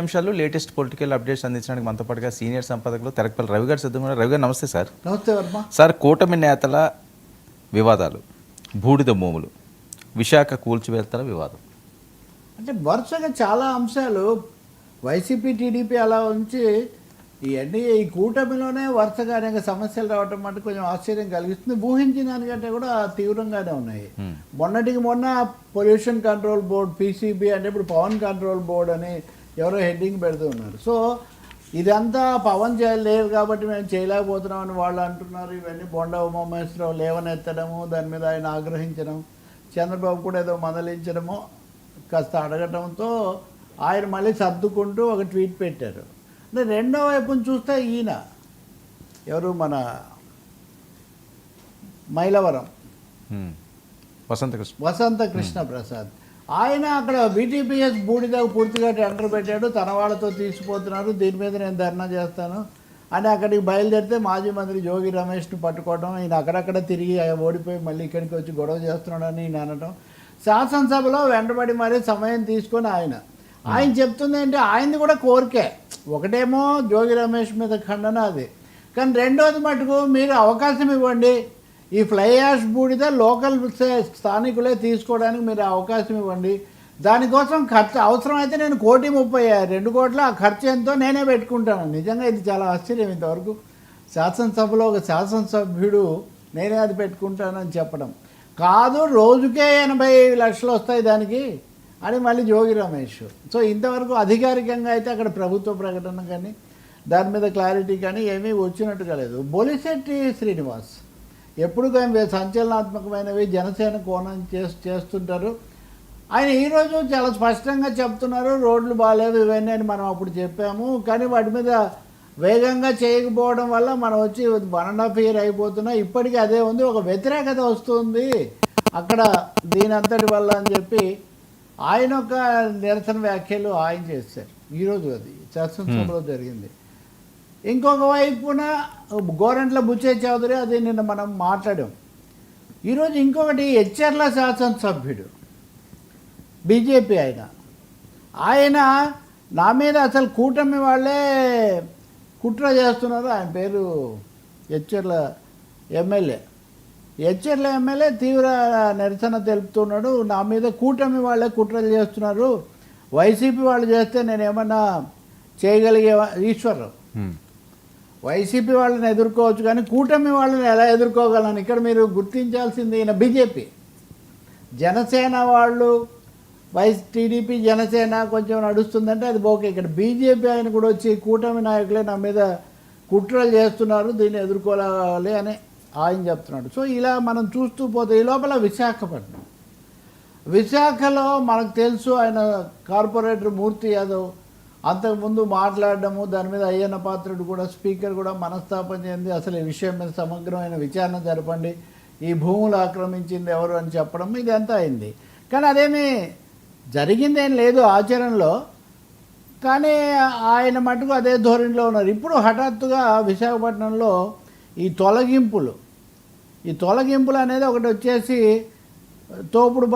అంశాలు latest political updates అందించడానికి మనతో పాటుగా సీనియర్ సంపాదకులు తెరకపల్లి రవి గారు సిద్ధంగా రవి గారు నమస్తే సార్. నమస్తే వర్మ. సార్, కూటమి నేతల వివాదాలు, బూడిద భూములు, విశాఖ కూల్చివేతల వివాదం అంటే వరుసగా చాలా అంశాలు వైసీపీ టీడీపీ అలా ఉంచి ఇవన్నీ ఈ కూటమిలోనే వరుసగా అనేక సమస్యలు రావటం అంటే కొంచెం ఆశ్చర్యం కలిగిస్తుంది. ఊహించిన దానికంటే కూడా తీవ్రంగానే ఉన్నాయి. మొన్నటికి మొన్న పొల్యూషన్ కంట్రోల్ బోర్డ్ పీసీబీ అంటే ఇప్పుడు పవన్ కంట్రోల్ బోర్డ్ అని ఎవరో హెడ్డింగ్ పెడుతూ ఉన్నారు. సో ఇదంతా పవన్ చేయలేరు కాబట్టి మేము చేయలేకపోతున్నామని వాళ్ళు అంటున్నారు. ఇవన్నీ బొండా ఉమామహేశ్వరరావు లేవనెత్తడము, దాని మీద ఆయన ఆగ్రహించడం, చంద్రబాబు కూడా ఏదో మందలించడము కాస్త అడగటంతో ఆయన మళ్ళీ సర్దుకుంటూ ఒక ట్వీట్ పెట్టారు. అంటే రెండో వైపును చూస్తే ఈయన ఎవరు మన మైలవరం వసంత కృష్ణ ప్రసాద్, ఆయన అక్కడ బీటీపీఎస్ బూడిద పూర్తిగా టెండర్ పెట్టాడు, తన వాళ్ళతో తీసుకుపోతున్నారు, దీని మీద నేను ధర్నా చేస్తాను అని అక్కడికి బయలుదేరితే మాజీ మంత్రి జోగి రమేష్ను పట్టుకోవడం, ఈయన అక్కడక్కడ తిరిగి ఓడిపోయి మళ్ళీ ఇక్కడికి వచ్చి గొడవ చేస్తున్నాడని ఈయన అనడం, శాసనసభలో వెంటబడి మరీ సమయం తీసుకొని ఆయన చెప్తుంది ఏంటి, ఆయనది కూడా కోరికే. ఒకటేమో జోగి రమేష్ మీద ఖండన అది, కానీ రెండోది మటుకు మీరు అవకాశం ఇవ్వండి, ఈ ఫ్లై యాష్ బూడిద లోకల్ స్థానికులే తీసుకోవడానికి మీరు అవకాశం ఇవ్వండి, దానికోసం ఖర్చు అవసరమైతే నేను 1,30,00,000 2 కోట్ల ఆ ఖర్చు ఎంతో నేనే పెట్టుకుంటాను. నిజంగా ఇది చాలా ఆశ్చర్యం, ఇంతవరకు శాసనసభలో ఒక శాసనసభ్యుడు నేనే అది పెట్టుకుంటానని చెప్పడం కాదు, రోజుకే 80 లక్షలు వస్తాయి దానికి అని మళ్ళీ జోగి రమేష్. సో ఇంతవరకు అధికారికంగా అయితే అక్కడ ప్రభుత్వ ప్రకటన కానీ దాని మీద క్లారిటీ కానీ ఏమీ వచ్చినట్టుగా లేదు. బొలిశెట్టి శ్రీనివాస్ ఎప్పుడు కానీ సంచలనాత్మకమైనవి జనసేన కోణం చేస్తుంటారు. ఆయన ఈరోజు చాలా స్పష్టంగా చెప్తున్నారు, రోడ్లు బాగాలేదు ఇవన్నీ అని మనం అప్పుడు చెప్పాము, కానీ వాటి మీద వేగంగా చేయకపోవడం వల్ల మనం వచ్చి 1.5 year అయిపోతున్నా ఇప్పటికీ అదే ఉంది, ఒక వ్యతిరేకత వస్తుంది అక్కడ దీని అంతటి వల్ల అని చెప్పి ఆయన ఒక నిరసన వ్యాఖ్యలు ఆయన చేశారు. ఈరోజు అది శాసనసభలో జరిగింది. ఇంకొక వైపున గోరంట్ల బుచ్చే చౌదరి, అది నిన్న మనం మాట్లాడాం. ఈరోజు ఇంకొకటి ఎచ్చెర్ల శాసనసభ్యుడు బీజేపీ ఆయన నా మీద అసలు కూటమి వాళ్ళే కుట్ర చేస్తున్నారు. ఆయన పేరు ఎచ్చెర్ల ఎమ్మెల్యే తీవ్ర నిరసన తెలుపుతున్నాడు. నా మీద కూటమి వాళ్ళే కుట్రలు చేస్తున్నారు, వైసీపీ వాళ్ళు చేస్తే నేను ఏమన్నా చేయగలిగే ఈశ్వరరావు వైసీపీ వాళ్ళని ఎదుర్కోవచ్చు కానీ కూటమి వాళ్ళని ఎలా ఎదుర్కోగలను. ఇక్కడ మీరు గుర్తించాల్సింది ఈయన బీజేపీ, జనసేన వాళ్ళు టీడీపీ జనసేన కొంచెం నడుస్తుందంటే అది ఓకే. ఇక్కడ బీజేపీ ఆయన కూడా వచ్చి కూటమి నాయకులే నా మీద కుట్రలు చేస్తున్నారు, దీన్ని ఎదుర్కోవాలి అని ఆయన చెప్తున్నాడు. సో ఇలా మనం చూస్తూ పోతే ఈ లోపల విశాఖలో మనకు తెలుసు ఆయన కార్పొరేటర్ మూర్తి యాదవ్ అంతకుముందు మాట్లాడడము, దాని మీద అయ్యన్న పాత్రుడు కూడా స్పీకర్ కూడా మనస్తాపం చెంది అసలు ఈ విషయం మీద సమగ్రమైన విచారణ జరపండి, ఈ భూములు ఆక్రమించింది ఎవరు అని చెప్పడం ఇదంతా అయింది. కానీ అదేమీ జరిగిందేం లేదు ఆచరణలో, కానీ ఆయన మటుకు అదే ధోరణిలో ఉన్నారు. ఇప్పుడు హఠాత్తుగా విశాఖపట్నంలో ఈ తొలగింపులు అనేది ఒకటి వచ్చేసి తోపుడు